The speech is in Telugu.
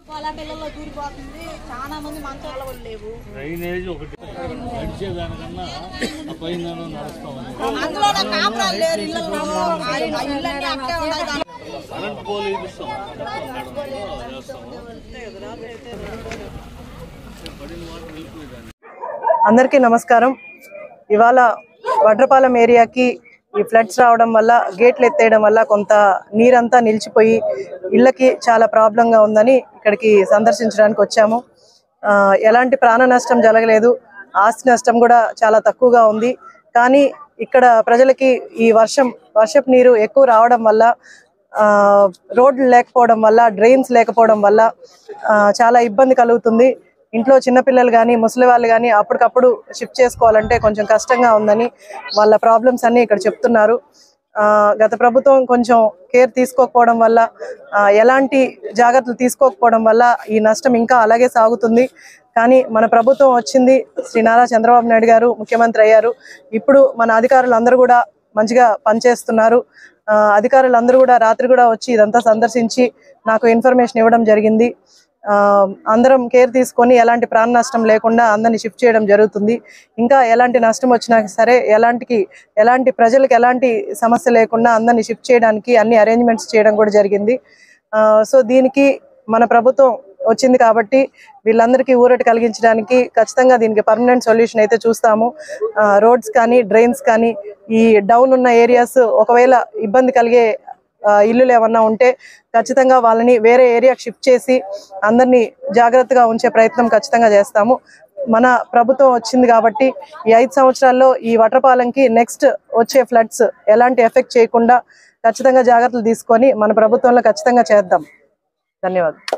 పొలాటిల్లో దూరిపోతుంది, చాలా మంది మంచాల వాళ్ళు లేవు. అందులో కాపురాలు లేరు, ఇళ్ళన్నీ అట్టే ఉన్నాయి. అందరికీ నమస్కారం. ఇవాళ వడ్రపాలెం ఏరియాకి ఈ ఫ్లడ్స్ రావడం వల్ల గేట్లు ఎత్తేయడం వల్ల కొంత నీరంతా నిలిచిపోయి ఇళ్ళకి చాలా ప్రాబ్లంగా ఉందని ఇక్కడికి సందర్శించడానికి వచ్చాము. ఎలాంటి ప్రాణ నష్టం జరగలేదు, ఆస్తి నష్టం కూడా చాలా తక్కువగా ఉంది. కానీ ఇక్కడ ప్రజలకి ఈ వర్షపు నీరు ఎక్కువ రావడం వల్ల, రోడ్లు లేకపోవడం వల్ల, డ్రైన్స్ లేకపోవడం వల్ల చాలా ఇబ్బంది కలుగుతుంది. ఇంట్లో చిన్నపిల్లలు కానీ ముసలి వాళ్ళు కానీ అప్పటికప్పుడు షిఫ్ట్ చేసుకోవాలంటే కొంచెం కష్టంగా ఉందని వాళ్ళ ప్రాబ్లమ్స్ అన్నీ ఇక్కడ చెప్తున్నారు. గత ప్రభుత్వం కొంచెం కేర్ తీసుకోకపోవడం వల్ల, ఎలాంటి జాగ్రత్తలు తీసుకోకపోవడం వల్ల ఈ నష్టం ఇంకా అలాగే సాగుతుంది. కానీ మన ప్రభుత్వం వచ్చింది, శ్రీ నారా చంద్రబాబు నాయుడు గారు ముఖ్యమంత్రి అయ్యారు. ఇప్పుడు మన అధికారులందరూ కూడా మంచిగా పనిచేస్తున్నారు. అధికారులందరూ కూడా రాత్రి కూడా వచ్చి ఇదంతా సందర్శించి నాకు ఇన్ఫర్మేషన్ ఇవ్వడం జరిగింది. అందరం కేర్ తీసుకొని ఎలాంటి ప్రాణ నష్టం లేకుండా అందరినీ షిఫ్ట్ చేయడం జరుగుతుంది. ఇంకా ఎలాంటి నష్టం వచ్చినా సరే ఎలాంటి ప్రజలకు ఎలాంటి సమస్య లేకుండా అందరినీ షిఫ్ట్ చేయడానికి అన్ని అరేంజ్మెంట్స్ చేయడం కూడా జరిగింది. సో దీనికి మన ప్రభుత్వం వచ్చింది కాబట్టి వీళ్ళందరికీ ఊరట కలిగించడానికి ఖచ్చితంగా దీనికి పర్మనెంట్ సొల్యూషన్ అయితే చూస్తాము. రోడ్స్ కానీ డ్రైన్స్ కానీ, ఈ డౌన్ ఉన్న ఏరియాస్ ఒకవేళ ఇబ్బంది కలిగే ఇల్లులు ఏమన్నా ఉంటే ఖచ్చితంగా వాళ్ళని వేరే ఏరియాకి షిఫ్ట్ చేసి అందరినీ జాగ్రత్తగా ఉంచే ప్రయత్నం ఖచ్చితంగా చేస్తాము. మన ప్రభుత్వం వచ్చింది కాబట్టి ఈ 5 సంవత్సరాల్లో ఈ వడ్రపాలెంకి నెక్స్ట్ వచ్చే ఫ్లడ్స్ ఎలాంటి ఎఫెక్ట్ చేయకుండా ఖచ్చితంగా జాగ్రత్తలు తీసుకొని మన ప్రభుత్వంలో ఖచ్చితంగా చేద్దాం. ధన్యవాదాలు.